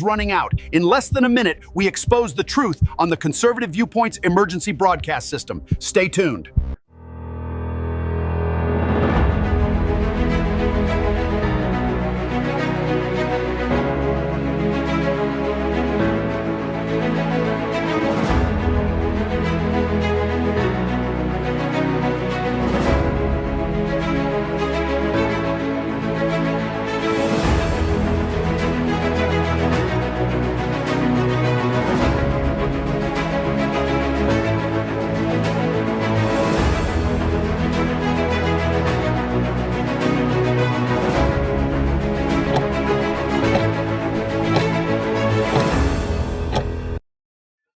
running out. In less than a minute, we expose the truth on the Conservative Viewpoint's emergency broadcast system. Stay tuned.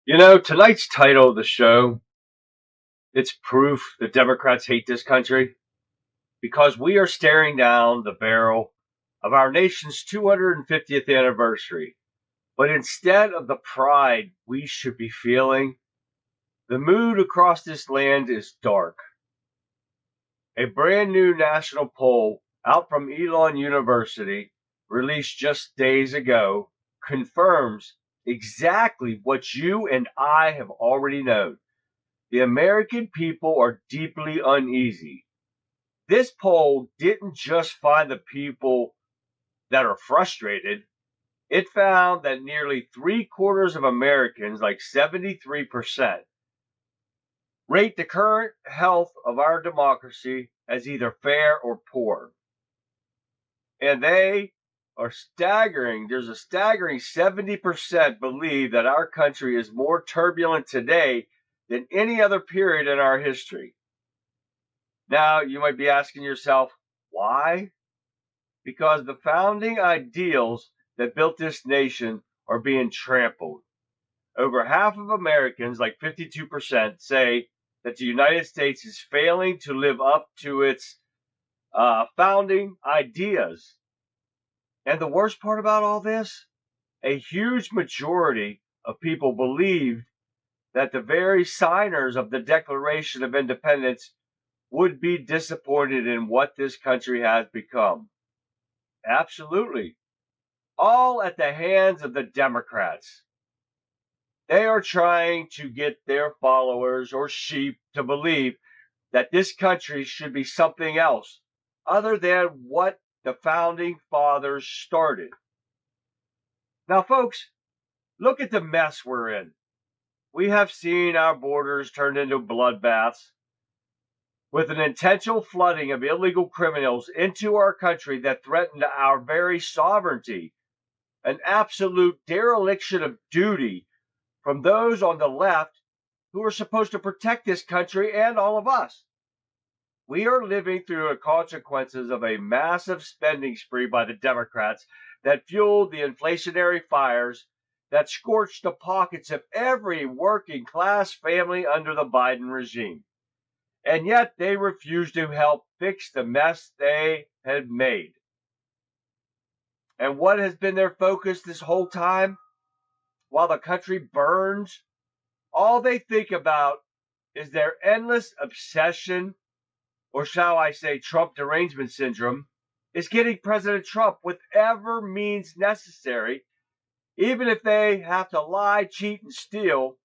You know, tonight's title of the show, it's proof the Democrats hate this country, because we are staring down the barrel of our nation's 250th anniversary. But instead of the pride we should be feeling, the mood across this land is dark. A brand new national poll out from Elon University, released just days ago, confirms exactly what you and I have already known. The American people are deeply uneasy. This poll didn't just find the people that are frustrated. It found that nearly 3/4 of Americans, like 73%, rate the current health of our democracy as either fair or poor. And they are staggering. There's a staggering 70% believe that our country is more turbulent today than any other period in our history. Now, you might be asking yourself, why? Because the founding ideals that built this nation are being trampled. Over half of Americans, like 52%, say that the United States is failing to live up to its founding ideas. And the worst part about all this, a huge majority of people believed that the very signers of the Declaration of Independence would be disappointed in what this country has become. Absolutely. All at the hands of the Democrats. They are trying to get their followers or sheep to believe that this country should be something else other than what the founding fathers started. Now, folks, look at the mess we're in. We have seen our borders turned into bloodbaths with an intentional flooding of illegal criminals into our country that threatened our very sovereignty, an absolute dereliction of duty from those on the left who are supposed to protect this country and all of us. We are living through the consequences of a massive spending spree by the Democrats that fueled the inflationary fires that scorched the pockets of every working class family under the Biden regime. And yet they refuse to help fix the mess they had made. And what has been their focus this whole time? While the country burns, all they think about is their endless obsession, or shall I say Trump derangement syndrome, is getting President Trump whatever means necessary, even if they have to lie, cheat, and steal,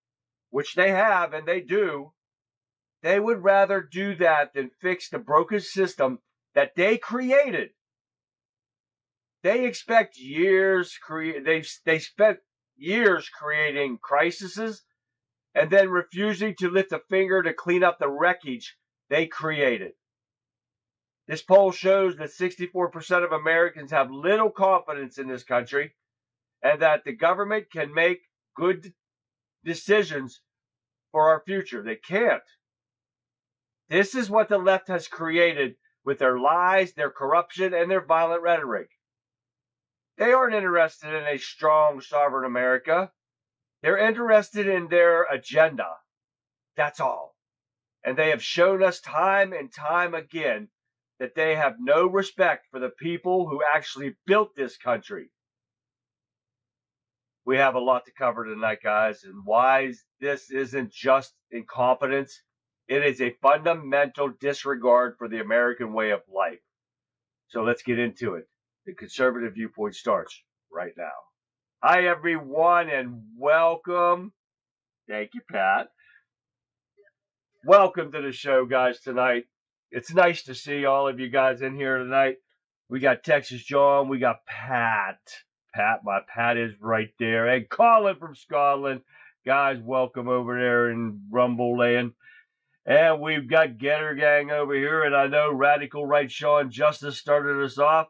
which they have and they do. They would rather do that than fix the broken system that they created. They expect years. They spent years creating crises and then refusing to lift a finger to clean up the wreckage they created. This poll shows that 64% of Americans have little confidence in this country and that the government can make good decisions for our future. They can't. This is what the left has created with their lies, their corruption, and their violent rhetoric. They aren't interested in a strong, sovereign America. They're interested in their agenda. That's all. And they have shown us time and time again that they have no respect for the people who actually built this country. We have a lot to cover tonight, guys, and why this isn't just incompetence. It is a fundamental disregard for the American way of life. So let's get into it. The Conservative Viewpoint starts right now. Hi, everyone, and welcome. Thank you, Pat. Welcome to the show, guys, tonight. It's nice to see all of you guys in here tonight. We got Texas John. We got Pat. My Pat is right there. And Colin from Scotland. Guys, welcome over there in Rumble Land. And we've got Getter Gang over here. And I know Radical Right Sean Justice started us off.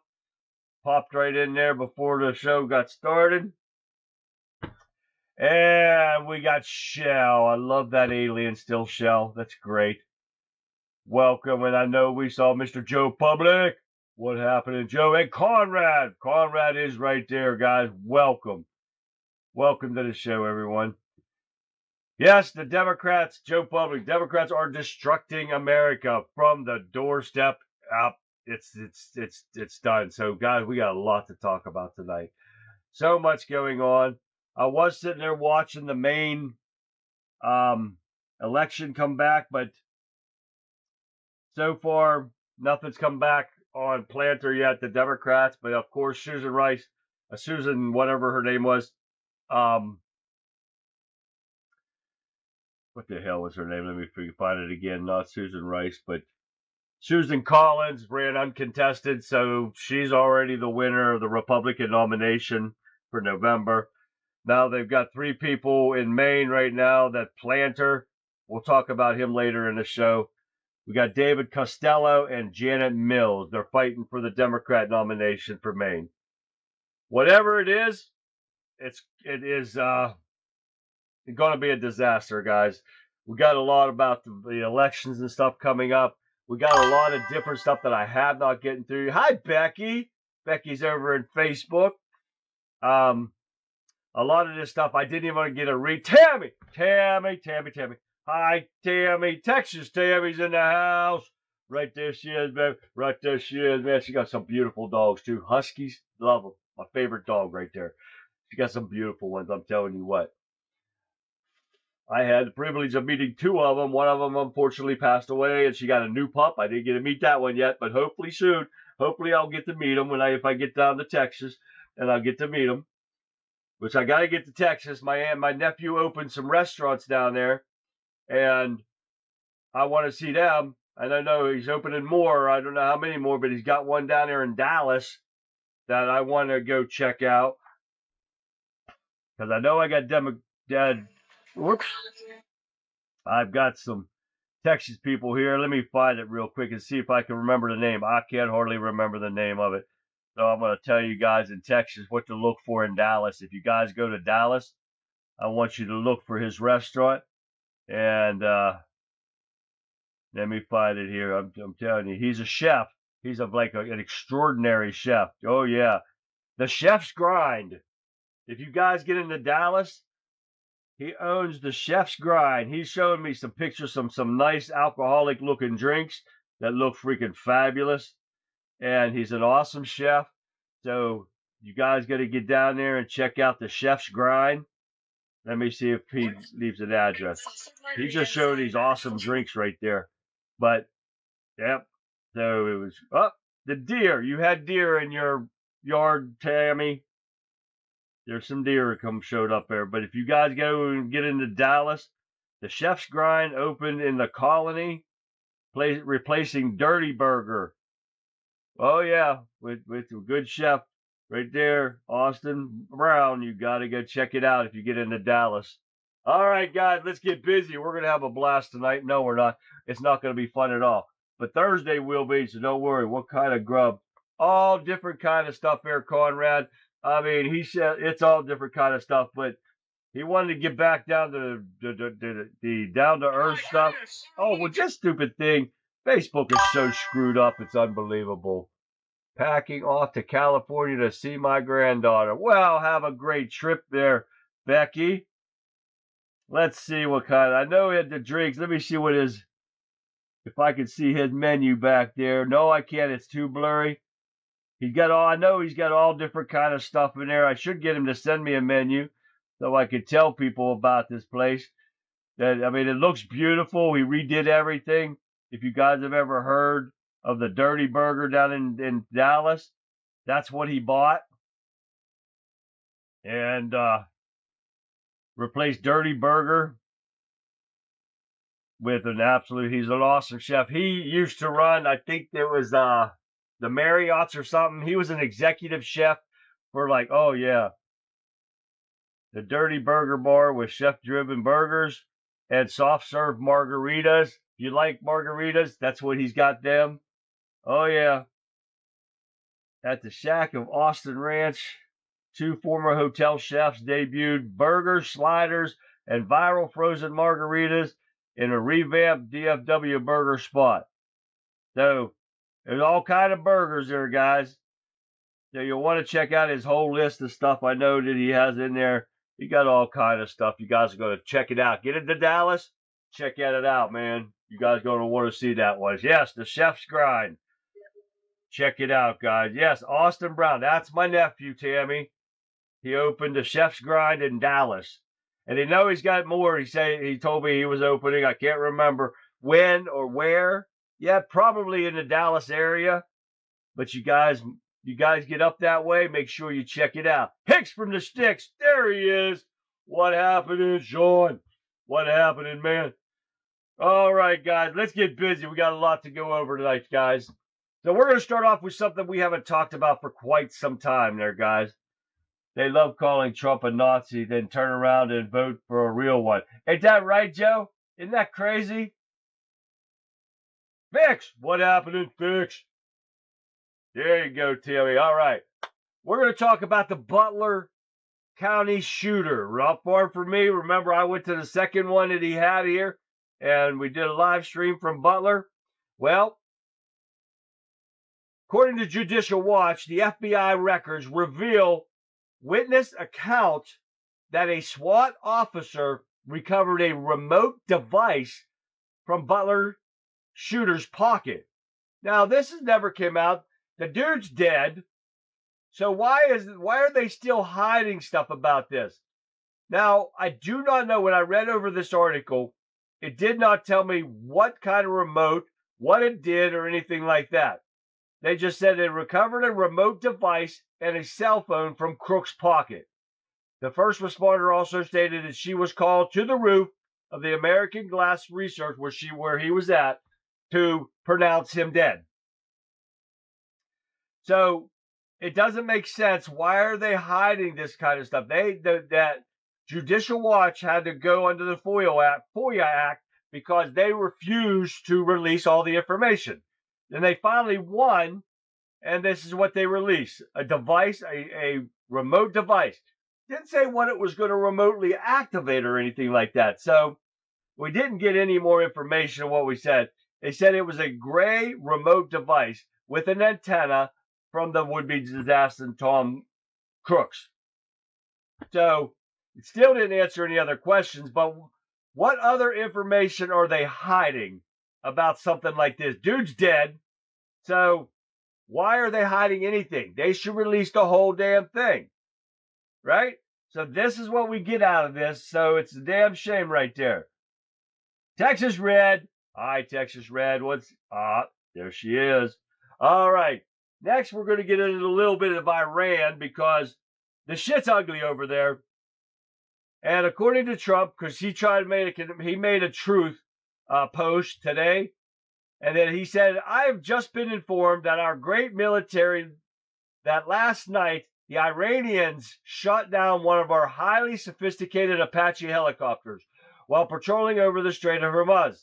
Popped right in there before the show got started. And we got Shell. I love that alien still, Shell. That's great. Welcome. And I know we saw Mr. Joe Public. What happened to Joe? And Conrad. Conrad is right there, guys. Welcome. Welcome to the show, everyone. Yes, the Democrats, Joe Public, Democrats are destructing America from the doorstep up. It's done. So, guys, we got a lot to talk about tonight. So much going on. I was sitting there watching the Maine election come back, but so far nothing's come back on Planter yet, the Democrats. But of course, Susan Rice, Susan, whatever her name was, what the hell was her name? Let me find it again. Not Susan Rice, but Susan Collins ran uncontested, so she's already the winner of the Republican nomination for November. Now they've got 3 people in Maine right now that Planter. We'll talk about him later in the show. We got David Costello and Janet Mills. They're fighting for the Democrat nomination for Maine. Whatever it is going to be a disaster, guys. We got a lot about the elections and stuff coming up. We got a lot of different stuff that I have not getting through. Hi, Becky. Becky's over in Facebook. A lot of this stuff I didn't even want to get a read. Tammy. Hi, Tammy. Texas Tammy's in the house. Right there she is, man. Right there she is, man. She got some beautiful dogs, too. Huskies. Love them. My favorite dog right there. She got some beautiful ones, I'm telling you what. I had the privilege of meeting 2 of them. One of them unfortunately passed away, and she got a new pup. I didn't get to meet that one yet, but hopefully soon. Hopefully I'll get to meet them if I get down to Texas, and I'll get to meet them. Which I got to get to Texas. My nephew opened some restaurants down there, and I want to see them. And I know he's opening more. I don't know how many more, but he's got one down there in Dallas that I want to go check out. Because I know I got whoops. I've got some Texas people here. Let me find it real quick and see if I can remember the name. I can't hardly remember the name of it. So I'm going to tell you guys in Texas what to look for in Dallas. If you guys go to Dallas, I want you to look for his restaurant. And let me find it here. I'm telling you, he's a chef. He's an extraordinary chef. Oh, yeah. The Chef's Grind. If you guys get into Dallas, he owns the Chef's Grind. He's showing me some pictures, some nice alcoholic looking drinks that look freaking fabulous. And he's an awesome chef. So you guys got to get down there and check out the Chef's Grind. Let me see if he leaves an address. He just showed these awesome drinks right there. But, yep. So it was, the deer. You had deer in your yard, Tammy. There's some deer showed up there. But if you guys go and get into Dallas, the Chef's Grind opened in the Colony, replacing Dirty Burger. Oh, yeah, with a good chef right there, Austin Brown. You got to go check it out if you get into Dallas. All right, guys, let's get busy. We're going to have a blast tonight. No, we're not. It's not going to be fun at all. But Thursday will be, so don't worry. What kind of grub? All different kind of stuff there, Conrad. I mean, he said it's all different kind of stuff, but he wanted to get back down to the down-to-earth stuff. Oh, well, just stupid thing. Facebook is so screwed up, it's unbelievable. Packing off to California to see my granddaughter. Well, have a great trip there, Becky. Let's see what kind. I know he had the drinks. Let me see what his, if I can see his menu back there. No, I can't. It's too blurry. I know he's got all different kind of stuff in there. I should get him to send me a menu so I could tell people about this place. I mean, it looks beautiful. He redid everything. If you guys have ever heard of the Dirty Burger down in Dallas, that's what he bought. and replaced Dirty Burger with an absolute. He's an awesome chef. He used to run, I think there was the Marriott's or something. He was an executive chef for like, oh yeah, the Dirty Burger Bar with chef-driven burgers and soft-serve margaritas. If you like margaritas, that's what he's got them. Oh yeah. At the Shack of Austin Ranch, 2 former hotel chefs debuted burgers, sliders, and viral frozen margaritas in a revamped DFW burger spot. So there's all kind of burgers there, guys. So you'll want to check out his whole list of stuff I know that he has in there. He got all kind of stuff. You guys are going to check it out. Get into Dallas, check it out, man. You guys are going to want to see that one. Yes, the Chef's Grind. Check it out, guys. Yes, Austin Brown. That's my nephew, Tammy. He opened the Chef's Grind in Dallas. And I know he's got more. He told me he was opening. I can't remember when or where. Yeah, probably in the Dallas area. But you guys get up that way, make sure you check it out. Hicks from the Sticks. There he is. What happening, Sean? What happening, man? All right, guys, let's get busy. We got a lot to go over tonight, guys. So we're going to start off with something we haven't talked about for quite some time there, guys. They love calling Trump a Nazi, then turn around and vote for a real one. Ain't that right, Joe? Isn't that crazy? Fix! What happened, Fix? There you go, Timmy. All right. We're going to talk about the Butler County shooter. Not far from me. Remember, I went to the second one that he had here, and we did a live stream from Butler. Well, according to Judicial Watch, the FBI records reveal witness account that a SWAT officer recovered a remote device from Butler shooter's pocket. Now, this has never come out. The dude's dead. So why are they still hiding stuff about this? Now, I do not know. When I read over this article, it did not tell me what kind of remote, what it did, or anything like that. They just said they recovered a remote device and a cell phone from Crook's pocket. The first responder also stated that she was called to the roof of the American Glass Research, where he was at, to pronounce him dead. So it doesn't make sense. Why are they hiding this kind of stuff? That Judicial Watch had to go under the FOIA Act because they refused to release all the information. And they finally won, and this is what they released: a device, a remote device. Didn't say what it was going to remotely activate or anything like that. So we didn't get any more information on what we said. They said it was a gray remote device with an antenna from the would-be disaster Tom Crooks. So it still didn't answer any other questions, but what other information are they hiding about something like this? Dude's dead, so why are they hiding anything? They should release the whole damn thing, right? So this is what we get out of this, so it's a damn shame right there. Texas Red. Hi, Texas Red. There she is. All right. Next, we're going to get into a little bit of Iran because the shit's ugly over there. And according to Trump, because he made a truth post today, and then he said, "I have just been informed that our great military, that last night the Iranians shot down one of our highly sophisticated Apache helicopters while patrolling over the Strait of Hormuz.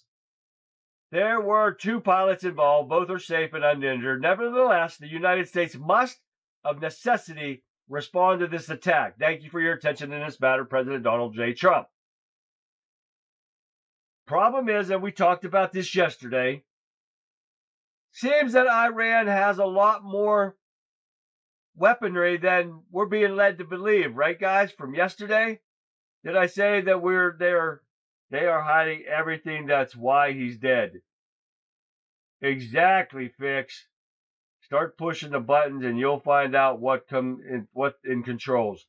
There were 2 pilots involved. Both are safe and uninjured. Nevertheless, the United States must, of necessity, respond to this attack. Thank you for your attention in this matter, President Donald J. Trump." Problem is, and we talked about this yesterday, seems that Iran has a lot more weaponry than we're being led to believe, right, guys? From yesterday, did I say that they are hiding everything? That's why he's dead. Exactly, Fix. Start pushing the buttons and you'll find out what in controls.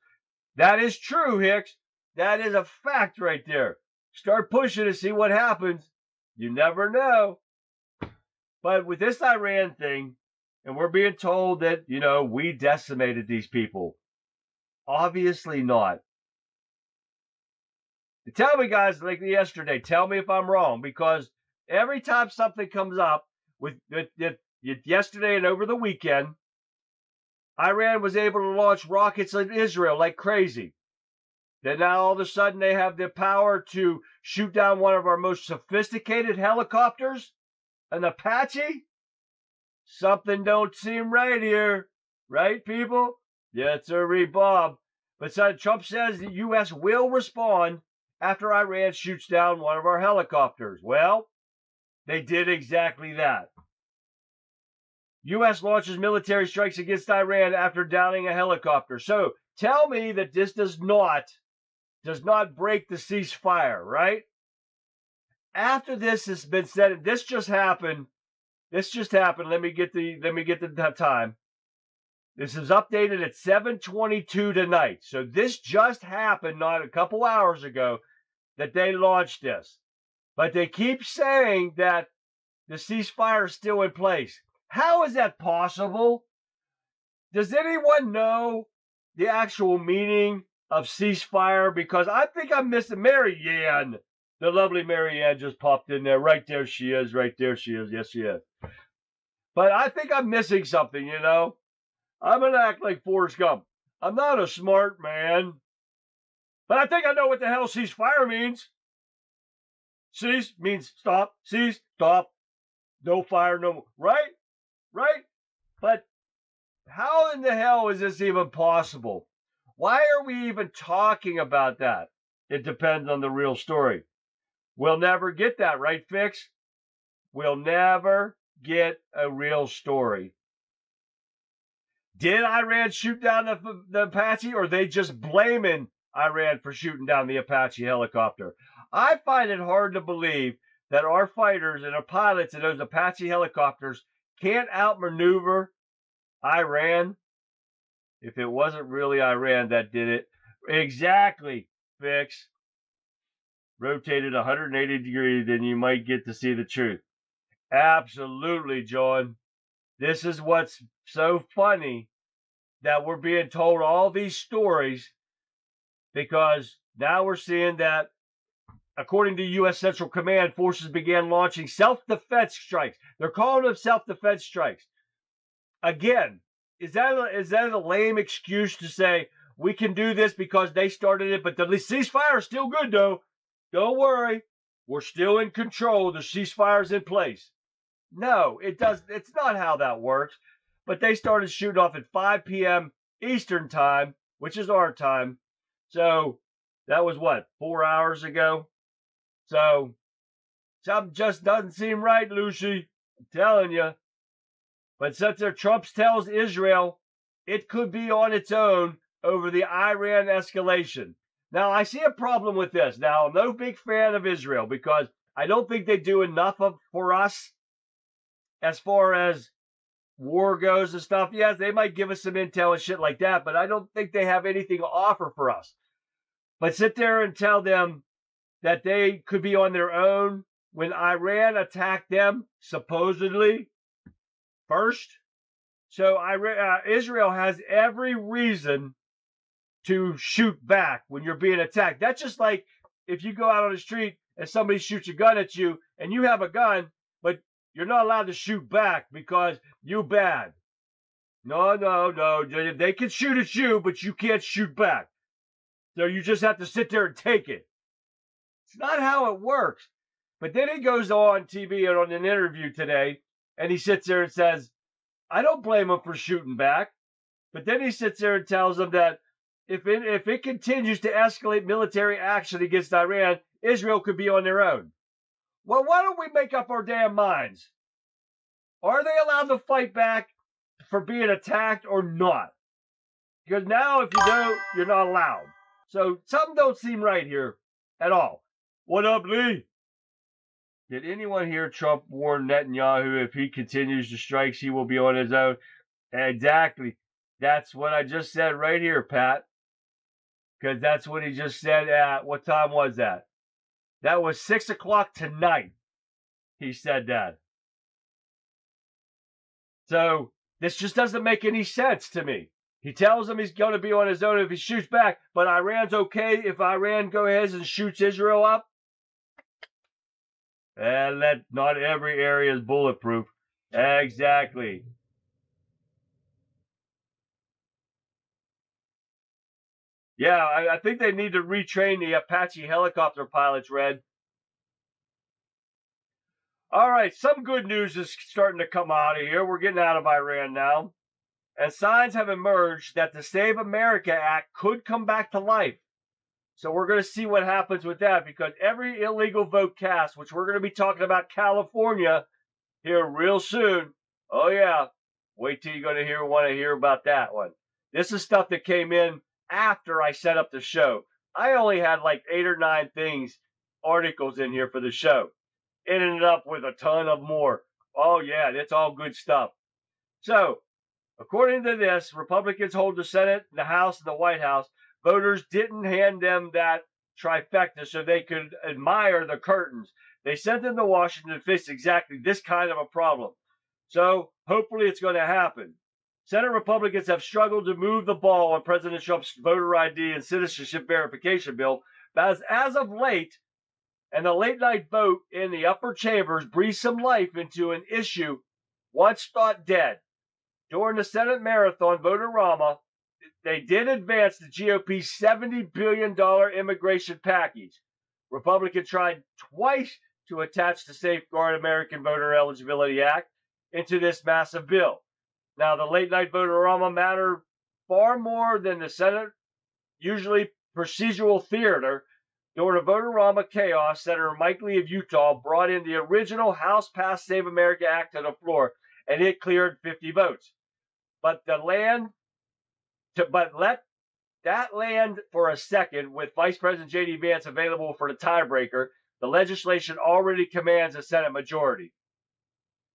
That is true, Hicks. That is a fact right there. Start pushing to see what happens. You never know. But with this Iran thing, and we're being told that, we decimated these people. Obviously not. Tell me, guys, like yesterday, tell me if I'm wrong, because every time something comes up with yesterday and over the weekend, Iran was able to launch rockets at Israel like crazy. Then now all of a sudden they have the power to shoot down one of our most sophisticated helicopters, an Apache? Something don't seem right here. Right, people? Yes, sir, Bob. But Trump says the U.S. will respond after Iran shoots down one of our helicopters. Well, they did exactly that. U.S. launches military strikes against Iran after downing a helicopter. So tell me that this does not break the ceasefire, right? After this has been said, this just happened. Let me get the time. This is updated at 7:22 tonight. So this just happened not a couple hours ago that they launched this. But they keep saying that the ceasefire is still in place. How is that possible? Does anyone know the actual meaning of ceasefire? Because I think I'm missing Marianne. The lovely Marianne just popped in there. Right there she is. Right there she is. Yes, she is. But I think I'm missing something, you know. I'm going to act like Forrest Gump. I'm not a smart man. But I think I know what the hell ceasefire means. Cease means stop. Cease, stop. No fire, no more. Right? Right? But how in the hell is this even possible? Why are we even talking about that? It depends on the real story. We'll never get that, right, Fix? We'll never get a real story. Did Iran shoot down the Apache, or are they just blaming Iran for shooting down the Apache helicopter? I find it hard to believe that our fighters and our pilots in those Apache helicopters can't outmaneuver Iran. If it wasn't really Iran that did it. Exactly, Fix. Rotated 180 degrees, then you might get to see the truth. Absolutely, John. This is what's so funny, that we're being told all these stories, because now we're seeing that, according to U.S. Central Command, forces began launching self-defense strikes. They're calling them self-defense strikes. Again, is that a lame excuse to say we can do this because they started it, but the ceasefire is still good, though? Don't worry, we're still in control. The ceasefire's in place. No, it does. It's not how that works. But they started shooting off at 5 p.m. Eastern time, which is our time. So that was what, 4 hours ago? So something just doesn't seem right, Lucy. I'm telling you. But since Trump tells Israel it could be on its own over the Iran escalation. Now, I see a problem with this. Now, I'm no big fan of Israel because I don't think they do enough for us as far as war goes and stuff. Yes, they might give us some intel and shit like that, but I don't think they have anything to offer for us. But sit there and tell them that they could be on their own when Iran attacked them, supposedly, first. So Israel has every reason to shoot back when you're being attacked. That's just like if you go out on the street and somebody shoots a gun at you and you have a gun, but you're not allowed to shoot back because you bad. No. They can shoot at you, but you can't shoot back. So you just have to sit there and take it. It's not how it works. But then he goes on TV and on an interview today, and he sits there and says, I don't blame him for shooting back. But then he sits there and tells them that if it continues to escalate military action against Iran, Israel could be on their own. Well, why don't we make up our damn minds? Are they allowed to fight back for being attacked or not? Because now if you don't, you're not allowed. So something don't seem right here at all. What up, Lee? Did anyone hear Trump warn Netanyahu if he continues the strikes, he will be on his own? Exactly. That's what I just said right here, Pat. Because that's what he just said at, what time was that? That was 6 o'clock tonight. He said that. So this just doesn't make any sense to me. He tells them he's going to be on his own if he shoots back, but Iran's okay if Iran goes ahead and shoots Israel up? And that not every area is bulletproof. Exactly. Yeah, I think they need to retrain the Apache helicopter pilots, Red. All right, some good news is starting to come out of here. We're getting out of Iran now. And signs have emerged that the Save America Act could come back to life. So we're going to see what happens with that, because every illegal vote cast, which we're going to be talking about California here real soon. Oh, yeah. Wait till you're going to want to hear about that one. This is stuff that came in after I set up the show. I only had like 8 or 9 articles in here for the show. It ended up with a ton of more. Oh, yeah, that's all good stuff. So, according to this, Republicans hold the Senate, the House, and the White House. Voters didn't hand them that trifecta so they could admire the curtains. They sent them to Washington to fix exactly this kind of a problem. So hopefully it's going to happen. Senate Republicans have struggled to move the ball on President Trump's voter ID and citizenship verification bill, but as of late, and the late night vote in the upper chambers breathed some life into an issue once thought dead. During the Senate marathon vote-a-rama, they did advance the GOP's $70 billion immigration package. Republicans tried twice to attach the Safeguard American Voter Eligibility Act into this massive bill. Now, the late night vote-a-rama mattered far more than the Senate usually procedural theater. During the vote-a-rama chaos, Senator Mike Lee of Utah brought in the original House-passed Save America Act to the floor, and it cleared 50 votes. But let that land for a second with Vice President J.D. Vance available for the tiebreaker. The legislation already commands a Senate majority.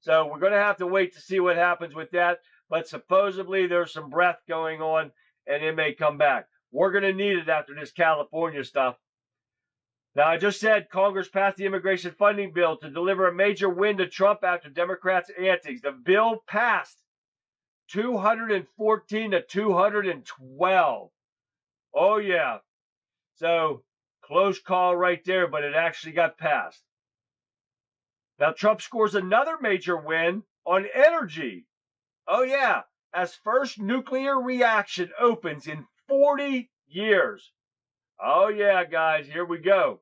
So we're going to have to wait to see what happens with that. But supposedly there's some breath going on, and it may come back. We're going to need it after this California stuff. Now, I just said Congress passed the immigration funding bill to deliver a major win to Trump after Democrats' antics. The bill passed 214 to 212. Oh, yeah. So, close call right there, but it actually got passed. Now, Trump scores another major win on energy. Oh, yeah. As first nuclear reaction opens in 40 years. Oh, yeah, guys. Here we go.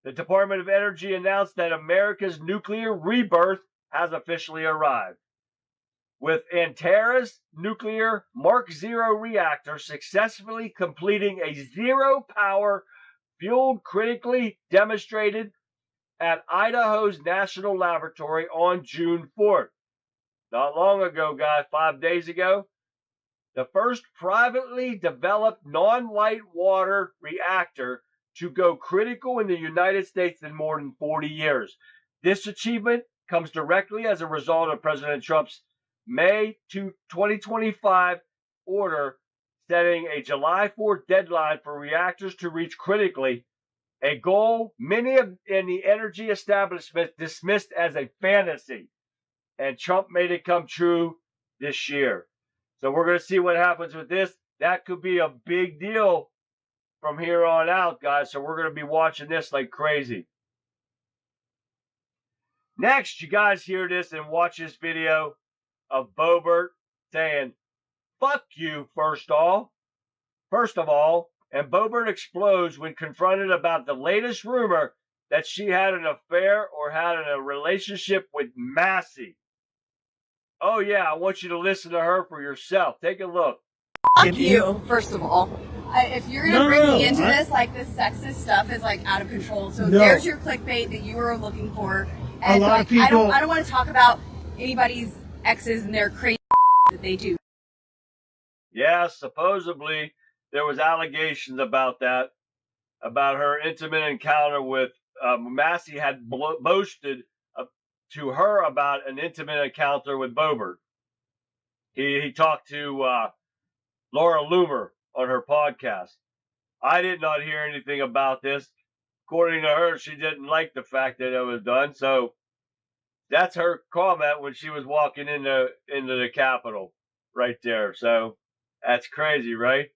The Department of Energy announced that America's nuclear rebirth has officially arrived, with Antares nuclear Mark 0 reactor successfully completing a zero-power fueled critically demonstrated at Idaho's National Laboratory on June 4th. Not long ago, guys, 5 days ago, the first privately developed non-light water reactor to go critical in the United States in more than 40 years. This achievement comes directly as a result of President Trump's May 2025 order setting a July 4th deadline for reactors to reach critically, a goal many in the energy establishment dismissed as a fantasy. And Trump made it come true this year. So we're going to see what happens with this. That could be a big deal from here on out, guys. So we're going to be watching this like crazy. Next, you guys hear this and watch this video of Boebert saying, "Fuck you, first of all," and Boebert explodes when confronted about the latest rumor that she had an affair or had a relationship with Massey. Oh, yeah, I want you to listen to her for yourself. Take a look. Fuck you, first of all. If you're going to bring me into this, like, this sexist stuff is, like, out of control. So there's your clickbait that you were looking for. And, a lot like, of people... I don't want to talk about anybody's exes and their crazy that they do. Yeah, supposedly there was allegations about that, about her intimate encounter with Massey had boasted to her about an intimate encounter with Boebert. He talked to Laura Loomer on her podcast. I did not hear anything about this. According to her, she didn't like the fact that it was done. So that's her comment when she was walking into the Capitol right there. So That's crazy, right?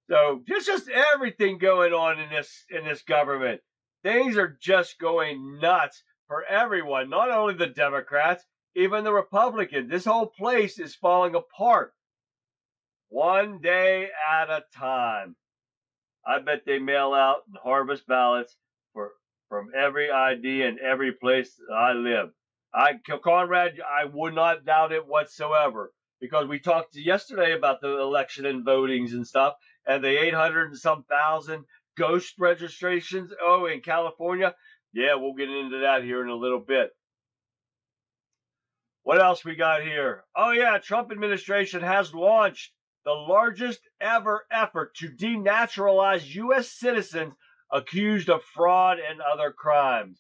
So just everything going on in this government. Things are just going nuts for everyone, not only the Democrats, even the Republicans. This whole place is falling apart one day at a time. I bet they mail out and harvest ballots from every ID and every place that I live. Conrad, I would not doubt it whatsoever, because we talked yesterday about the election and votings and stuff, and the 800 and some thousand ghost registrations. Oh, in California. Yeah, we'll get into that here in a little bit. What else we got here? Oh yeah, Trump administration has launched the largest ever effort to denaturalize U.S. citizens accused of fraud and other crimes.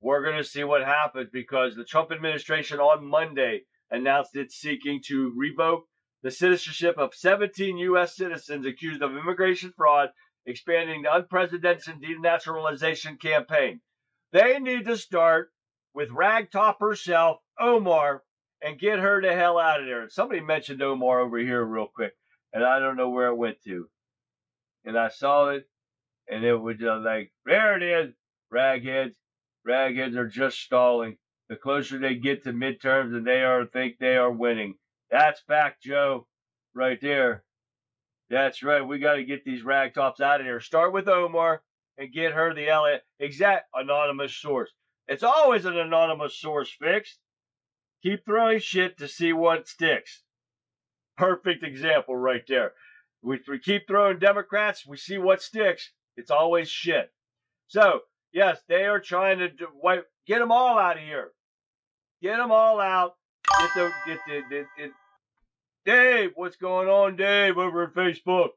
We're going to see what happens, because the Trump administration on Monday announced it's seeking to revoke the citizenship of 17 U.S. citizens accused of immigration fraud, expanding the unprecedented denaturalization campaign. They need to start with Ragtop herself, Omar, and get her the hell out of there. Somebody mentioned Omar over here real quick, and I don't know where it went to. And I saw it, and it was just like, there it is, ragheads. Ragheads are just stalling. The closer they get to midterms, and they think they are winning. That's fact, Joe, right there. That's right. We got to get these ragtops out of here. Start with Omar and get her the exact anonymous source. It's always an anonymous source fixed. Keep throwing shit to see what sticks. Perfect example right there. We keep throwing Democrats, we see what sticks. It's always shit. So, yes, they are trying to get them all out of here. Get them all out. Dave, what's going on, Dave, over at Facebook?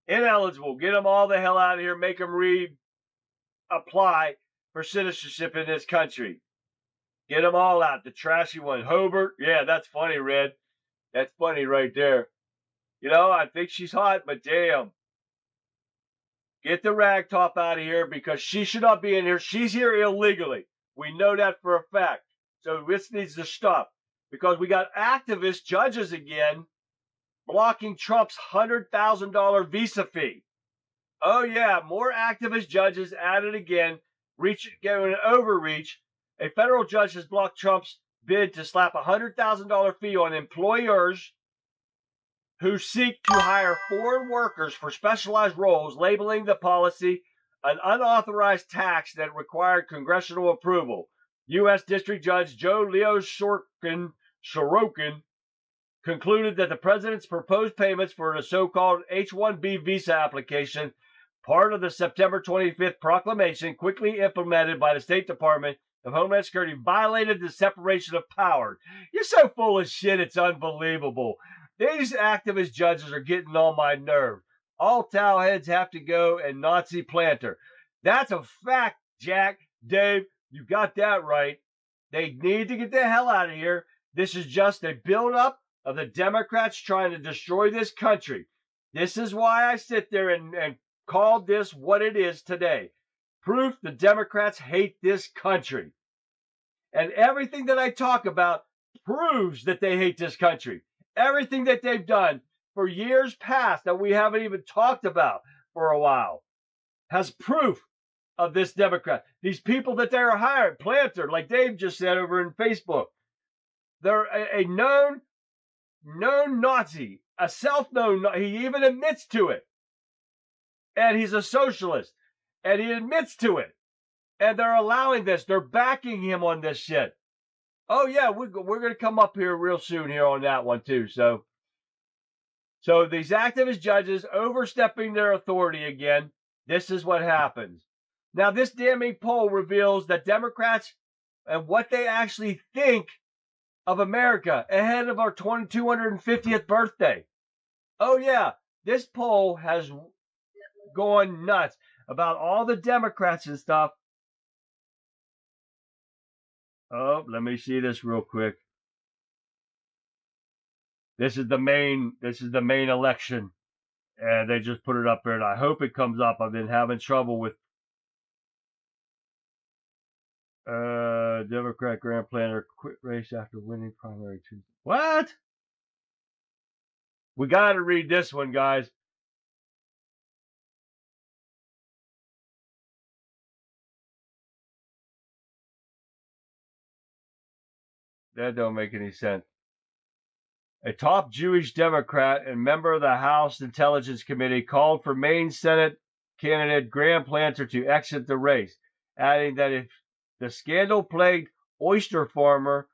Ineligible. Get them all the hell out of here. Make them reapply for citizenship in this country. Get them all out. The trashy one. Hobart. Yeah, that's funny, Red. That's funny right there. You know, I think she's hot, but damn. Get the ragtop out of here, because she should not be in here. She's here illegally. We know that for a fact. So this needs to stop, because we got activist judges again blocking Trump's $100,000 visa fee. Oh yeah, more activist judges added again, getting an overreach. A federal judge has blocked Trump's bid to slap a $100,000 fee on employers who seek to hire foreign workers for specialized roles, labeling the policy an unauthorized tax that required congressional approval. U.S. District Judge Joe Leo Sorokin concluded that the president's proposed payments for the so-called H-1B visa application, part of the September 25th proclamation quickly implemented by the State Department of Homeland Security, violated the separation of powers. You're so full of shit, it's unbelievable. These activist judges are getting on my nerve. All towelheads have to go, and Nazi planter. That's a fact, Jack. Dave, you got that right. They need to get the hell out of here. This is just a build-up of the Democrats trying to destroy this country. This is why I sit there and called this what it is today. Proof the Democrats hate this country. And everything that I talk about proves that they hate this country. Everything that they've done for years past that we haven't even talked about for a while has proof of this Democrat. These people that they're hiring, planter, like Dave just said over in Facebook, they're a known Nazi, a self-known. He even admits to it, and he's a socialist, and he admits to it. And they're allowing this. They're backing him on this shit. Oh yeah, we're going to come up here real soon here on that one too. So these activist judges overstepping their authority again. This is what happens. Now, this damning poll reveals that Democrats and what they actually think of America ahead of our 250th birthday. Oh yeah, this poll has gone nuts about all the Democrats and stuff. Oh, let me see this real quick. This is the main election. And they just put it up there, and I hope it comes up. I've been having trouble with Democrat Grand Planner quit race after winning primary Tuesday. What? We got to read this one, guys. That don't make any sense. A top Jewish Democrat and member of the House Intelligence Committee called for Maine Senate candidate Graham Planter to exit the race, adding that if the scandal-plagued oyster farmer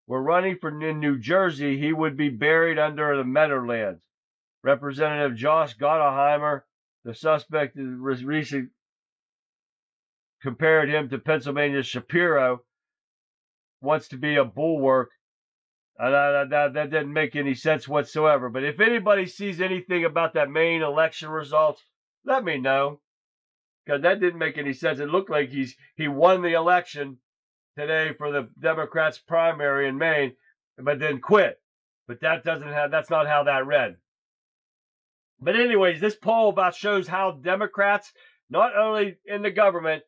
were running for New Jersey, he would be buried under the Meadowlands. Representative Josh Gottheimer, the suspect, recently compared him to Pennsylvania's Shapiro, wants to be a bulwark. That didn't make any sense whatsoever. But if anybody sees anything about that Maine election results, let me know, because that didn't make any sense. It looked like he won the election today for the Democrats' primary in Maine, but then quit. But that's not how that read. But anyways, this poll about shows how Democrats, not only in the government,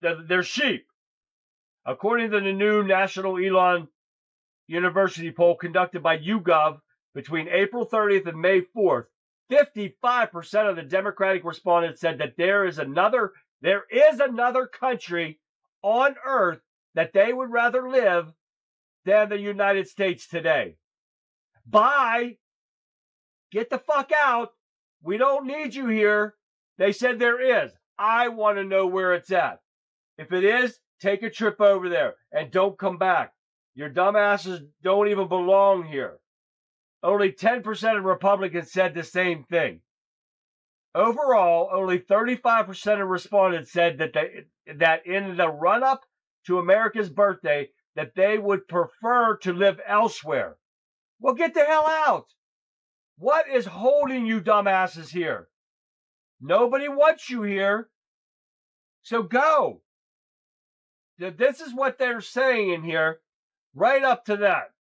they're sheep. According to the new National Elon University poll conducted by YouGov between April 30th and May 4th, 55% of the Democratic respondents said that there is another country on earth that they would rather live than the United States today. Bye. Get the fuck out. We don't need you here. They said there is. I want to know where it's at. If it is, take a trip over there and don't come back. Your dumbasses don't even belong here. Only 10% of Republicans said the same thing. Overall, only 35% of respondents said that in the run-up to America's birthday, that they would prefer to live elsewhere. Well, get the hell out. What is holding you dumbasses here? Nobody wants you here. So go. This is what they're saying in here. Right up to that.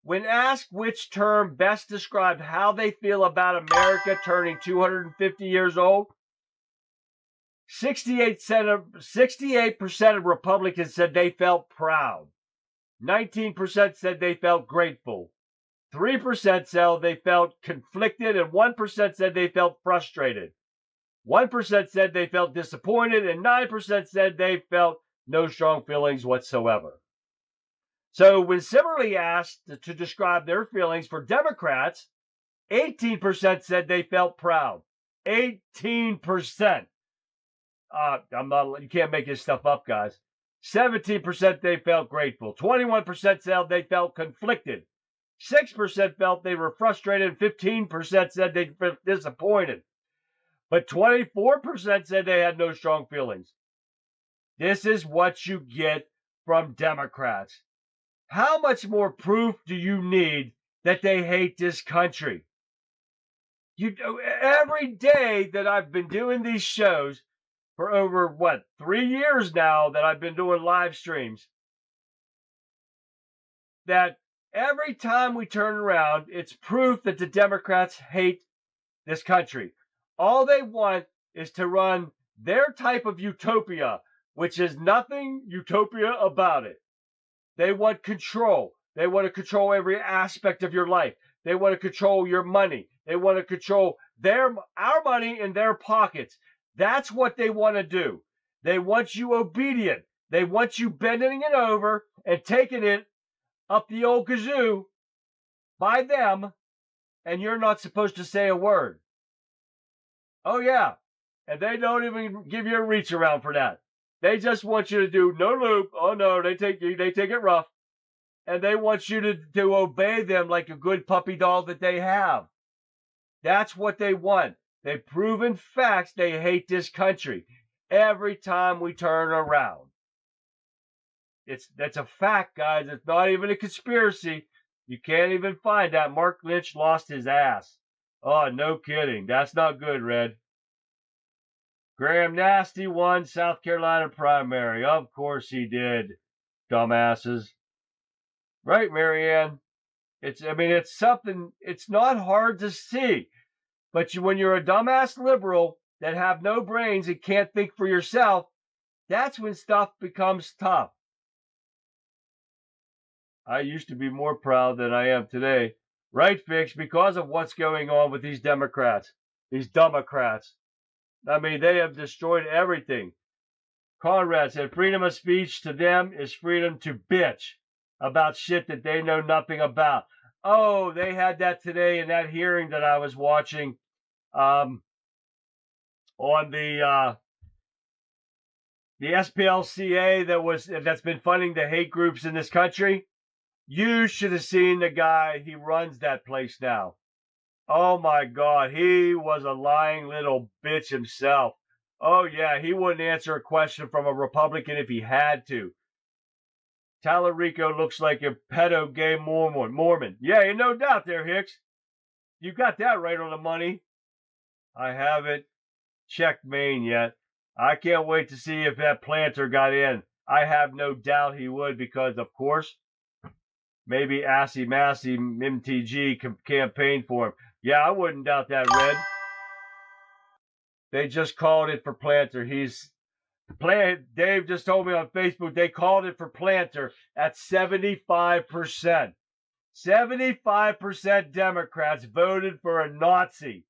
When asked which term best described how they feel about America turning 250 years old, 68% of Republicans said they felt proud. 19% said they felt grateful. 3% said they felt conflicted, and 1% said they felt frustrated. 1% said they felt disappointed, and 9% said they felt no strong feelings whatsoever. So when similarly asked to describe their feelings for Democrats, 18% said they felt proud. 18%. You can't make this stuff up, guys. 17% they felt grateful. 21% said they felt conflicted. 6% felt they were frustrated, and 15% said they felt disappointed. But 24% said they had no strong feelings. This is what you get from Democrats. How much more proof do you need that they hate this country? Every day that I've been doing these shows for over, 3 years now that I've been doing live streams, that every time we turn around, it's proof that the Democrats hate this country. All they want is to run their type of utopia, which is nothing utopia about it. They want control. They want to control every aspect of your life. They want to control your money. They want to control our money in their pockets. That's what they want to do. They want you obedient. They want you bending it over and taking it up the old kazoo by them, and you're not supposed to say a word. Oh, yeah. And they don't even give you a reach around for that. They just want you to do no loop. Oh, no, they take it rough. And they want you to obey them like a good puppy dog that they have. That's what they want. They've proven facts they hate this country every time we turn around. That's a fact, guys. It's not even a conspiracy. You can't even find that. Mark Lynch lost his ass. Oh, no kidding. That's not good, Red. Graham Nasty won South Carolina primary. Of course he did, dumbasses. Right, Marianne? It's something, it's not hard to see. But when you're a dumbass liberal that have no brains and can't think for yourself, that's when stuff becomes tough. I used to be more proud than I am today. Right, Fix, because of what's going on with these Democrats. These Democrats. I mean, they have destroyed everything. Conrad said freedom of speech to them is freedom to bitch about shit that they know nothing about. Oh, they had that today in that hearing that I was watching on the SPLCA that's been funding the hate groups in this country. You should have seen the guy. He runs that place now. Oh my God, he was a lying little bitch himself. Oh yeah, he wouldn't answer a question from a Republican if he had to. Tallarico looks like a pedo gay Mormon. Yeah, no doubt there, Hicks. You got that right on the money. I haven't checked Maine yet. I can't wait to see if that planter got in. I have no doubt he would because, of course, maybe Assy Massey MTG campaign for him. Yeah, I wouldn't doubt that, Red. They just called it for planter. Dave just told me on Facebook they called it for planter at 75%. 75% Democrats voted for a Nazi.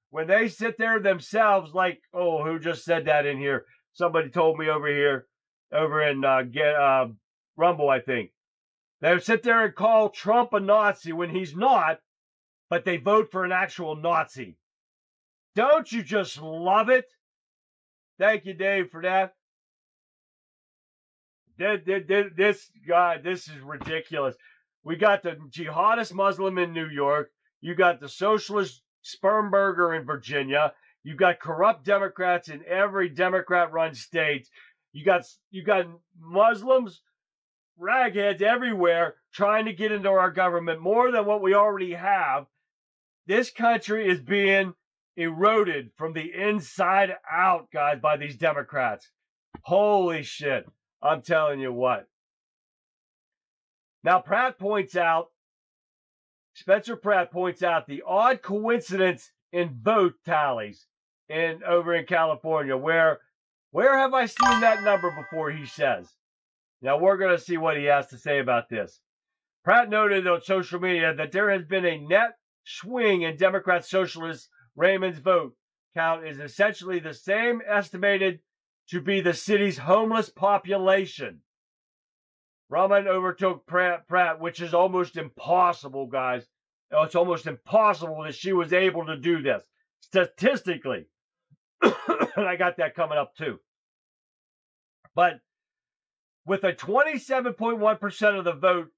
When they sit there themselves, like, oh, who just said that in here? Somebody told me over in Rumble, I think. They sit there and call Trump a Nazi when he's not, but they vote for an actual Nazi. Don't you just love it? Thank you, Dave, for that. This guy, this is ridiculous. We got the jihadist Muslim in New York. You got the socialist sperm burger in Virginia. You got corrupt Democrats in every Democrat-run state. You got Muslims, ragheads everywhere trying to get into our government more than what we already have. This country is being eroded from the inside out, guys, by these Democrats. Holy shit. I'm telling you what. Now, Spencer Pratt points out the odd coincidence in vote tallies over in California. Where have I seen that number before, he says. Now, we're going to see what he has to say about this. Pratt noted on social media that there has been a net swing in Democrat Socialist Raymond's vote count is essentially the same estimated to be the city's homeless population. Rahman overtook Pratt, which is almost impossible, guys. It's almost impossible that she was able to do this statistically. And I got that coming up too. But with a 27.1% of the vote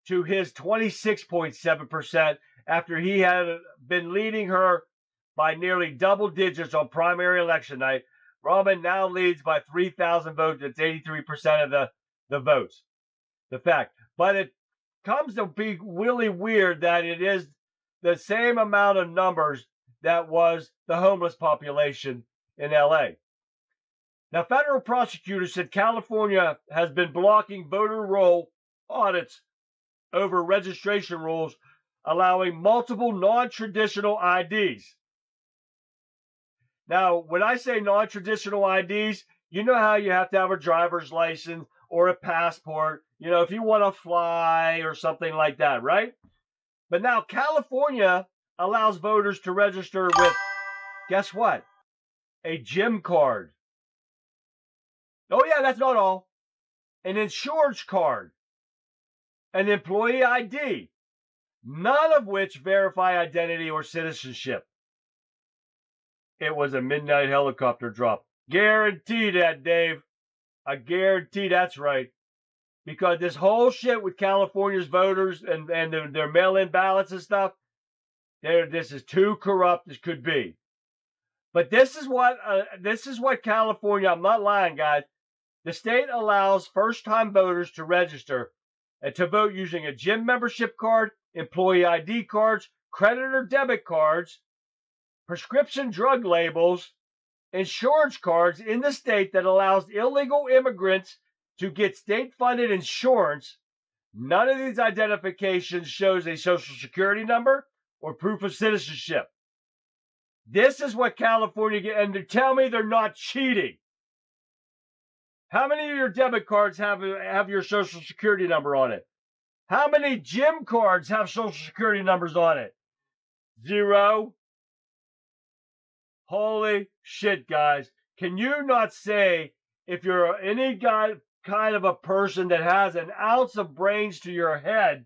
to his 26.7% after he had been leading her by nearly double digits on primary election night, Rahman now leads by 3,000 votes. It's 83% of the votes. The fact. But it comes to be really weird that it is the same amount of numbers that was the homeless population in LA. Now, federal prosecutors said California has been blocking voter roll audits over registration rules, allowing multiple non-traditional IDs. Now, when I say non-traditional IDs, you know how you have to have a driver's license or a passport, if you want to fly or something like that, right? But now California allows voters to register with, guess what? A gym card. Oh yeah, that's not all. An insurance card. An employee ID. None of which verify identity or citizenship. It was a midnight helicopter drop. Guarantee that, Dave. I guarantee that's right. Because this whole shit with California's voters and their mail-in ballots and stuff, this is too corrupt as could be. But this is what California, I'm not lying, guys. The state allows first-time voters to register and to vote using a gym membership card, employee ID cards, credit or debit cards, prescription drug labels, insurance cards in the state that allows illegal immigrants to get state-funded insurance. None of these identifications shows a social security number or proof of citizenship. This is what California get, and tell me they're not cheating. How many of your debit cards have your social security number on it? How many gym cards have Social Security numbers on it? 0. Holy shit, guys. Can you not say, if you're any kind of a person that has an ounce of brains to your head,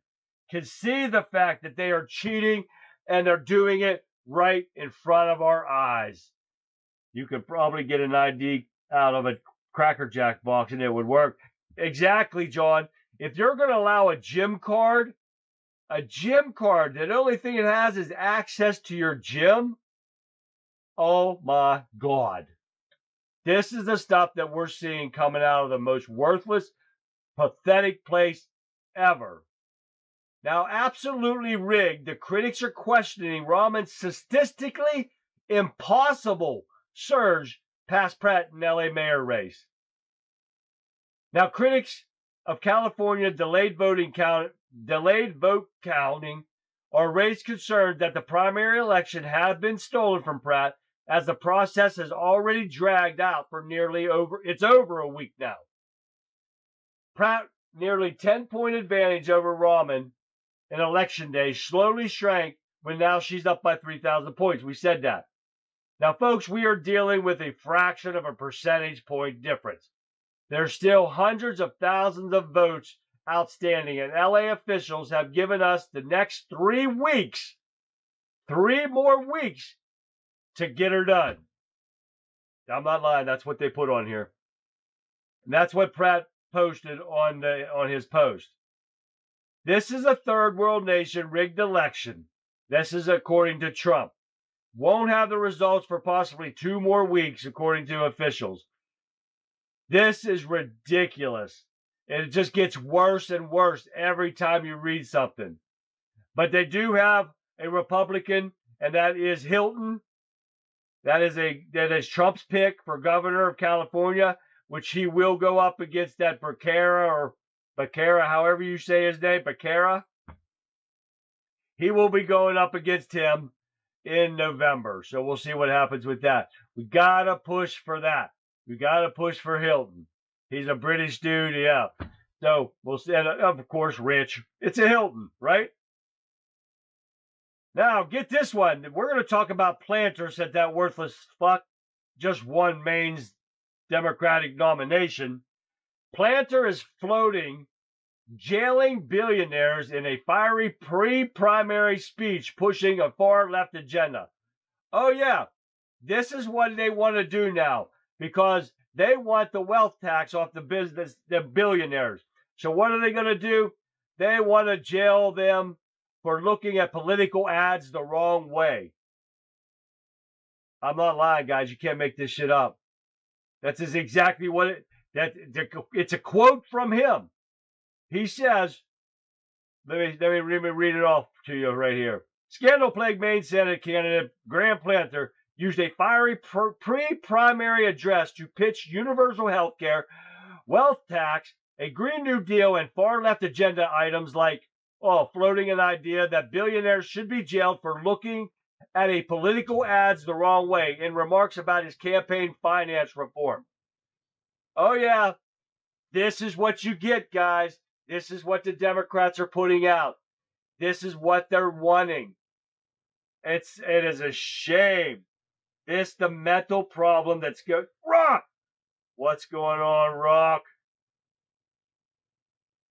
can see the fact that they are cheating and they're doing it right in front of our eyes? You could probably get an ID out of a Cracker Jack box and it would work. Exactly, John. If you're going to allow a gym card, the only thing it has is access to your gym. Oh my God. This is the stuff that we're seeing coming out of the most worthless, pathetic place ever. Now, absolutely rigged. The critics are questioning Rahman's statistically impossible surge past Pratt in LA mayor race. Now, critics of California delayed vote counting are raised concerns that the primary election have been stolen from Pratt, as the process has already dragged out for it's over a week now. Pratt, nearly 10-point advantage over Rahman in election day, slowly shrank when now she's up by 3,000 points. We said that. Now, folks, we are dealing with a fraction of a percentage point difference. There's still hundreds of thousands of votes outstanding, and LA officials have given us the next 3 weeks, 3 more weeks, to get her done. I'm not lying. That's what they put on here. And that's what Pratt posted on his post. This is a third world nation rigged election. This is according to Trump. Won't have the results for possibly 2 more weeks, according to officials. This is ridiculous. It just gets worse and worse every time you read something. But they do have a Republican, and that is Hilton. That is Trump's pick for governor of California, which he will go up against that Becerra, however you say his name, Becerra. He will be going up against him in November. So we'll see what happens with that. We got to push for that. We got to push for Hilton. He's a British dude, yeah. So we'll see. And of course, rich. It's a Hilton, right? Now, get this one. We're going to talk about Planter, said that worthless fuck just won Maine's Democratic nomination. Planter is floating jailing billionaires in a fiery pre-primary speech pushing a far-left agenda. Oh, yeah. This is what they want to do now, because they want the wealth tax off the billionaires. So what are they going to do? They want to jail them for looking at political ads the wrong way. I'm not lying, guys. You can't make this shit up. That's exactly what it's a quote from him. He says, let me read it off to you right here. Scandal-plagued Maine Senate candidate Graham Planter used a fiery pre-primary address to pitch universal health care, wealth tax, a Green New Deal, and far-left agenda items like floating an idea that billionaires should be jailed for looking at a political ads the wrong way in remarks about his campaign finance reform. Oh, yeah. This is what you get, guys. This is what the Democrats are putting out. This is what they're wanting. It is a shame. The mental problem that's going... Rock! What's going on, Rock?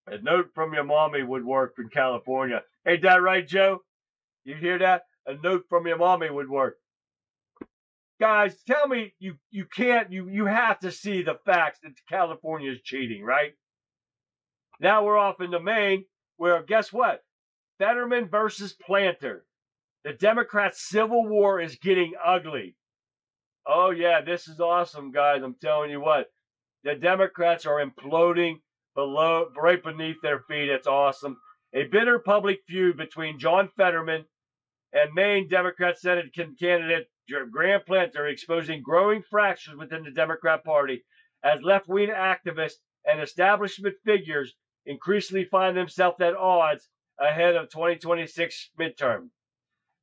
A note from your mommy would work in California. Ain't that right, Joe? You hear that? A note from your mommy would work. Guys, tell me you have to see the facts that California is cheating, right? Now we're off into Maine, where guess what? Fetterman versus Planter. The Democrats' civil war is getting ugly. Oh yeah, this is awesome, guys. I'm telling you what. The Democrats are imploding right beneath their feet. It's awesome. A bitter public feud between John Fetterman and Maine Democrat Senate candidate Graham Planter, exposing growing fractures within the Democrat Party as left-wing activists and establishment figures increasingly find themselves at odds ahead of 2026 midterm.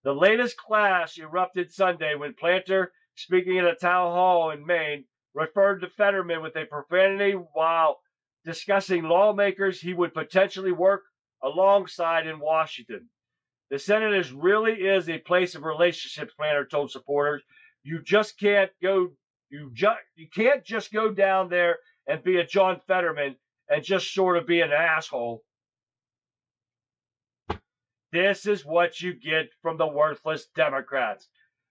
The latest clash erupted Sunday when Planter, speaking at a town hall in Maine, referred to Fetterman with a profanity while discussing lawmakers he would potentially work alongside in Washington. The Senate really is a place of relationships, Planner told supporters. You just can't go. You can't just go down there and be a John Fetterman and just sort of be an asshole. This is what you get from the worthless Democrats.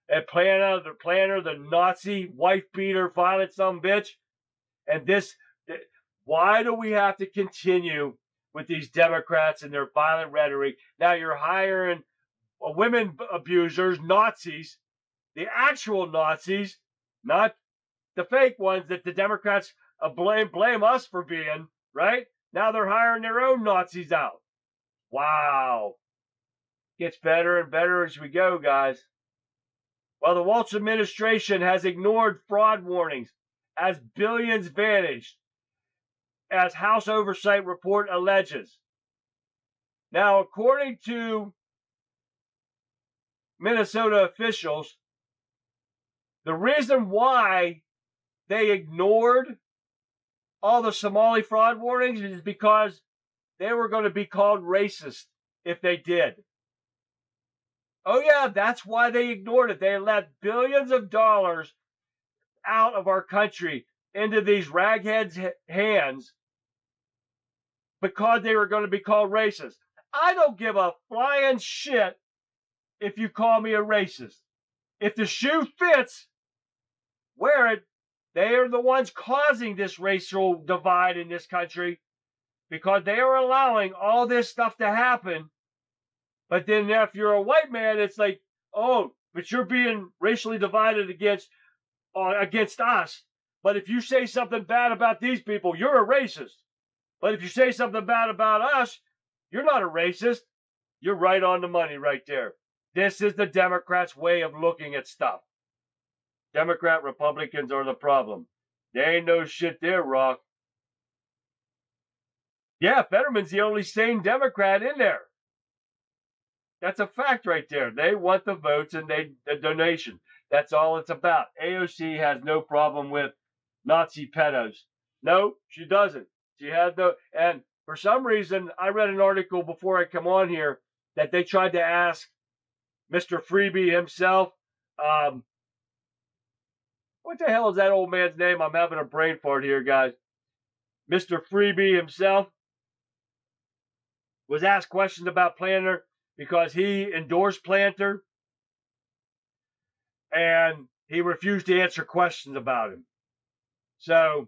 And Planner, the Nazi wife beater, violent son bitch. And why do we have to continue with these Democrats and their violent rhetoric? Now you're hiring women abusers, Nazis, the actual Nazis, not the fake ones that the Democrats blame us for being, right? Now they're hiring their own Nazis out. Wow. Gets better and better as we go, guys. While the Walsh administration has ignored fraud warnings as billions vanished, as House Oversight report alleges. Now, according to Minnesota officials, the reason why they ignored all the Somali fraud warnings is because they were going to be called racist if they did. Oh yeah, that's why they ignored it. They let billions of dollars out of our country into these ragheads' hands because they were going to be called racist. I don't give a flying shit if you call me a racist. If the shoe fits, wear it. They are the ones causing this racial divide in this country because they are allowing all this stuff to happen. But then if you're a white man, it's like, oh, but you're being racially divided against us. But if you say something bad about these people, you're a racist. But if you say something bad about us, you're not a racist. You're right on the money right there. This is the Democrats' way of looking at stuff. Democrat Republicans are the problem. They ain't no shit there, Rock. Yeah, Fetterman's the only sane Democrat in there. That's a fact right there. They want the votes and the donation. That's all it's about. AOC has no problem with Nazi pedos. No, she doesn't. She had and for some reason, I read an article before I come on here that they tried to ask Mr. Freebie himself, what the hell is that old man's name? I'm having a brain fart here, guys. Mr. Freebie himself was asked questions about Planter because he endorsed Planter and he refused to answer questions about him. So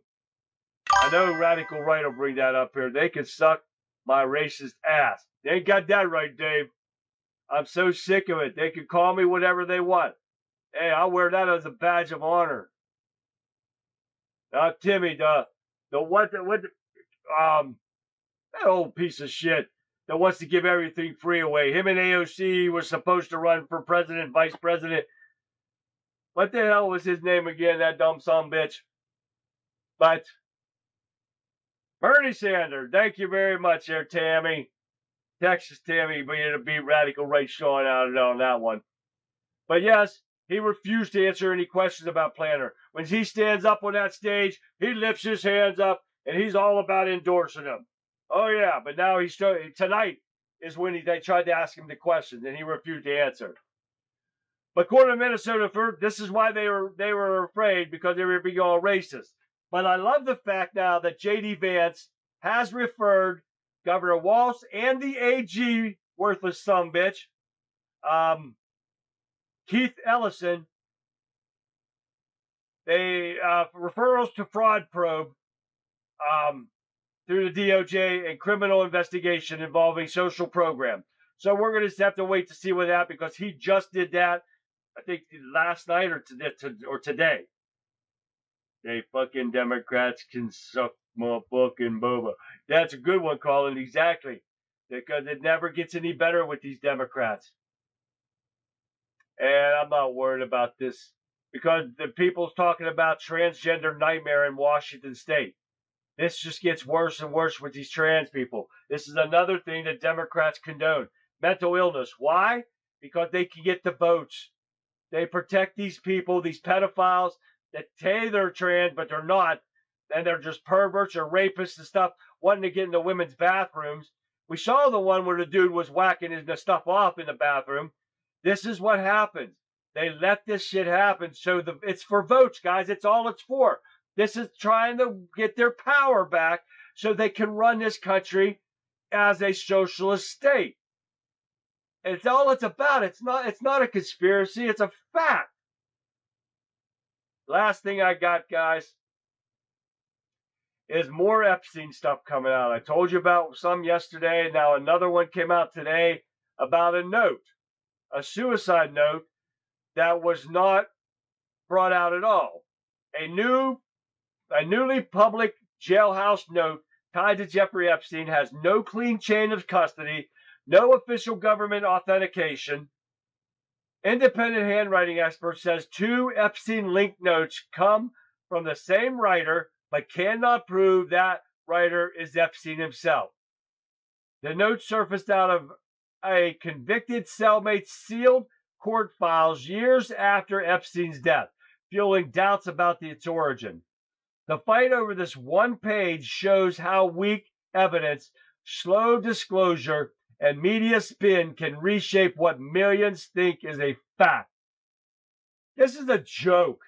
I know Radical Right will bring that up here. They can suck my racist ass. They ain't got that right, Dave. I'm so sick of it. They can call me whatever they want. Hey, I'll wear that as a badge of honor. Now, Timmy, that old piece of shit that wants to give everything free away. Him and AOC were supposed to run for president, vice president. What the hell was his name again, that dumb son bitch? But Bernie Sanders, thank you very much there, Tammy. Texas Tammy, being to beat Radical Right Sean out on that one. But yes, he refused to answer any questions about Planter. When he stands up on that stage, he lifts his hands up and he's all about endorsing him. Oh yeah, but now tonight is when they tried to ask him the questions and he refused to answer. But according to Minnesota, this is why they were afraid, because they were being all racist. But I love the fact now that J.D. Vance has referred Governor Walsh and the AG, worthless sumbitch, Keith Ellison, referrals to fraud probe through the DOJ and criminal investigation involving social program. So we're going to have to wait to see what that, because he just did that, I think last night or today. They fucking Democrats can suck my fucking boba. That's a good one, Colin. Exactly. Because it never gets any better with these Democrats. And I'm not worried about this, because the people's talking about transgender nightmare in Washington State. This just gets worse and worse with these trans people. This is another thing that Democrats condone. Mental illness. Why? Because they can get the votes. They protect these people, these pedophiles that say they're trans, but they're not. And they're just perverts or rapists and stuff, wanting to get into women's bathrooms We saw the one where the dude was whacking his stuff off in the bathroom. This is what happens. They let this shit happen. So it's for votes, guys. It's all it's for. This is trying to get their power back so they can run this country as a socialist state. It's all it's about. It's not a conspiracy. It's a fact. Last thing I got, guys, is more Epstein stuff coming out. I told you about some yesterday. Now another one came out today about a note, a suicide note that was not brought out at all. A newly public jailhouse note tied to Jeffrey Epstein has no clean chain of custody, no official government authentication. Independent handwriting expert says 2 Epstein-linked notes come from the same writer, but cannot prove that writer is Epstein himself. The note surfaced out of a convicted cellmate's sealed court files years after Epstein's death, fueling doubts about its origin. The fight over this one page shows how weak evidence, slow disclosure, and media spin can reshape what millions think is a fact. This is a joke.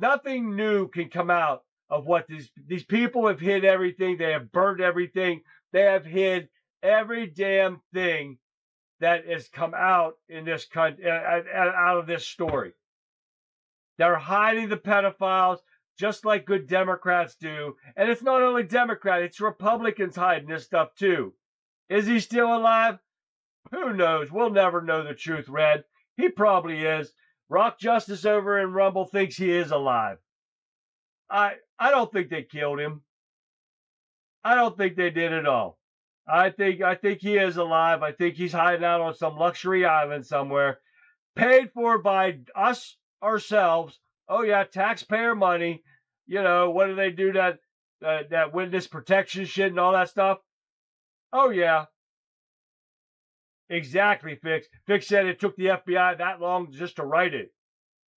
Nothing new can come out of what these people have hid everything. They have burned everything. They have hid every damn thing that has come out in this country, out of this story. They're hiding the pedophiles just like good Democrats do. And it's not only Democrats, it's Republicans hiding this stuff too. Is he still alive? Who knows? We'll never know the truth, Red. He probably is. Rock Justice over in Rumble thinks he is alive. I don't think they killed him. I don't think they did at all. I think he is alive. I think he's hiding out on some luxury island somewhere, paid for by us ourselves. Oh yeah, taxpayer money. You know, what do they do, that witness protection shit and all that stuff? Oh yeah. Exactly, Fix. Fix said it took the FBI that long just to write it.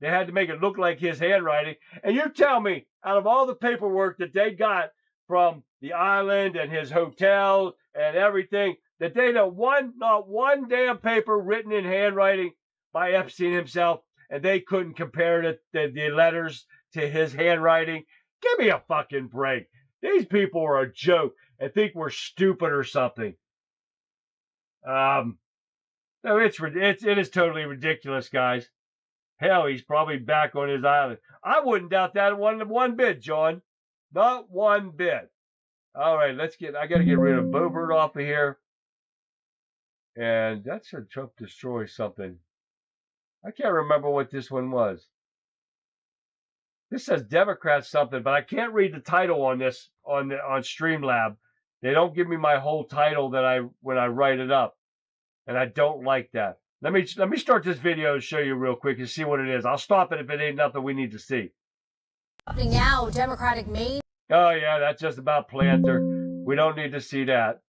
They had to make it look like his handwriting. And you tell me, out of all the paperwork that they got from the island and his hotel and everything, that they know not one damn paper written in handwriting by Epstein himself, and they couldn't compare the letters to his handwriting. Give me a fucking break. These people are a joke and think we're stupid or something. No, it is totally ridiculous, guys. Hell, he's probably back on his island. I wouldn't doubt that one bit, John. Not one bit. All right, I got to get rid of Bobert off of here. And that should Trump destroy something. I can't remember what this one was. This says Democrats something, but I can't read the title on this on Streamlab. They don't give me my whole title when I write it up, and I don't like that. Let me start this video and show you real quick and see what it is. I'll stop it if it ain't nothing we need to see. Now, Democratic Maine. Oh yeah, that's just about Planter. We don't need to see that.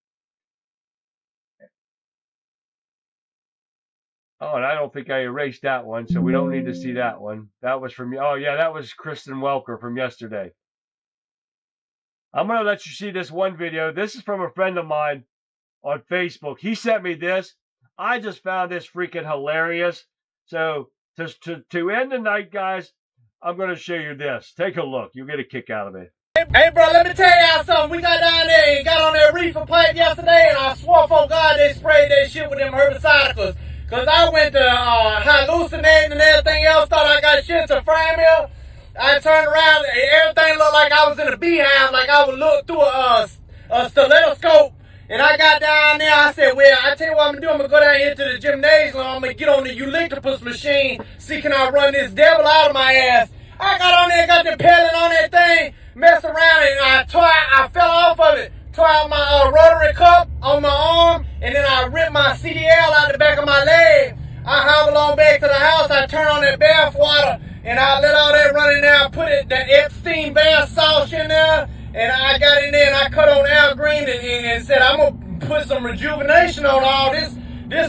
Oh, and I don't think I erased that one, so we don't need to see that one. That was from, oh yeah, that was Kristen Welker from yesterday. I'm going to let you see this one video. This is from a friend of mine on Facebook. He sent me this. I just found this freaking hilarious. So to end the night, guys, I'm going to show you this. Take a look. You'll get a kick out of it. Hey, bro, let me tell y'all something. We got down there and got on that reefer pipe yesterday, and I swore for God they sprayed that shit with them herbicidicals. Because I went to hallucinating and everything else, thought I got schizophrenia. I turned around, and everything looked like I was in a beehive, like I would look through a stethoscope. And I got down there, I said, well, I tell you what I'm going to do. I'm going to go down here to the gymnasium. I'm going to get on the eucalyptus machine, see can I run this devil out of my ass. I got on there, got the pellet on that thing, messed around, and I fell off of it. Tore out my rotary cup on my arm, and then I ripped my CDL out the back of my leg. I hobbled on back to the house. I turned on that bath water, and I let all that run in there. I put that Epstein bath sauce in there, and I got in there and I cut on Al Green and said, I'm going to put some rejuvenation on all this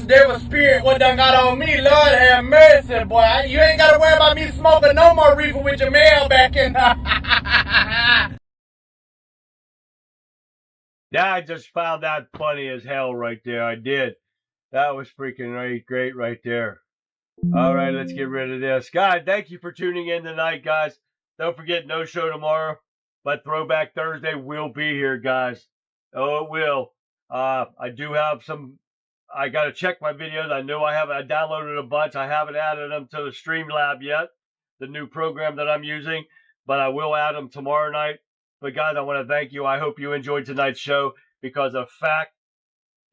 devil spirit what done got on me. Lord have mercy, boy. You ain't got to worry about me smoking no more reefer with your mail back in. Yeah, I just found that funny as hell right there. I did. That was freaking great right there. All right, let's get rid of this. God, thank you for tuning in tonight, guys. Don't forget, no show tomorrow, but Throwback Thursday will be here, guys. Oh, it will. I do have some. I got to check my videos. I know I downloaded a bunch. I haven't added them to the Streamlab yet, the new program that I'm using, but I will add them tomorrow night. But guys, I want to thank you. I hope you enjoyed tonight's show because the fact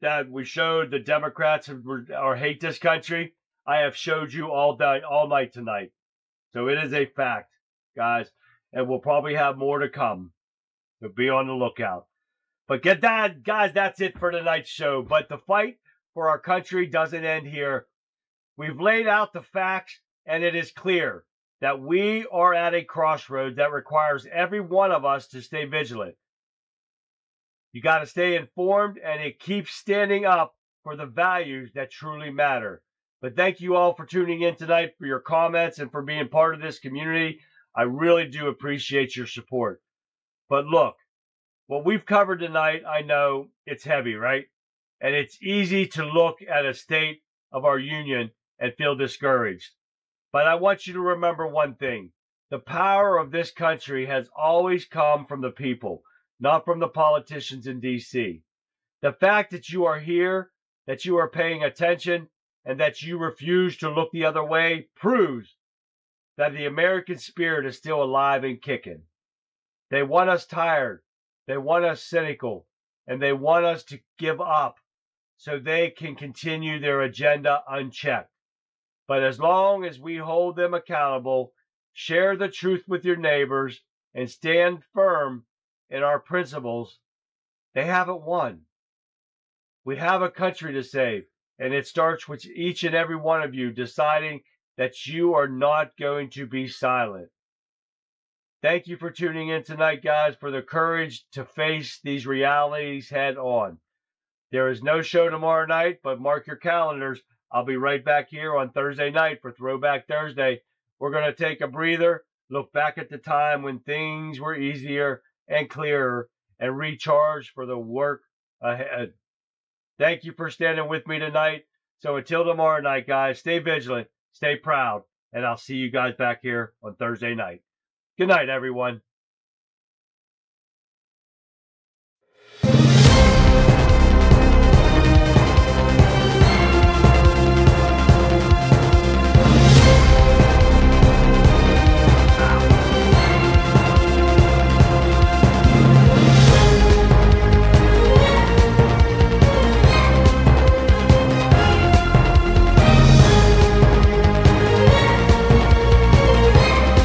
that we showed the Democrats or hate this country, I have showed you all night tonight. So it is a fact, guys, and we'll probably have more to come. So be on the lookout. But get that, guys, that's it for tonight's show. But the fight for our country doesn't end here. We've laid out the facts, and it is clear that we are at a crossroads that requires every one of us to stay vigilant. You got to stay informed, and it keeps standing up for the values that truly matter. But thank you all for tuning in tonight, for your comments, and for being part of this community. I really do appreciate your support. But look, what we've covered tonight, I know it's heavy, right? And it's easy to look at a state of our union and feel discouraged. But I want you to remember one thing. The power of this country has always come from the people, not from the politicians in D.C. The fact that you are here, that you are paying attention, and that you refuse to look the other way proves that the American spirit is still alive and kicking. They want us tired. They want us cynical. And they want us to give up so they can continue their agenda unchecked. But as long as we hold them accountable, share the truth with your neighbors, and stand firm in our principles, they haven't won. We have a country to save, and it starts with each and every one of you deciding that you are not going to be silent. Thank you for tuning in tonight, guys, for the courage to face these realities head on. There is no show tomorrow night, but mark your calendars. I'll be right back here on Thursday night for Throwback Thursday. We're going to take a breather, look back at the time when things were easier and clearer, and recharge for the work ahead. Thank you for standing with me tonight. So until tomorrow night, guys, stay vigilant, stay proud, and I'll see you guys back here on Thursday night. Good night, everyone.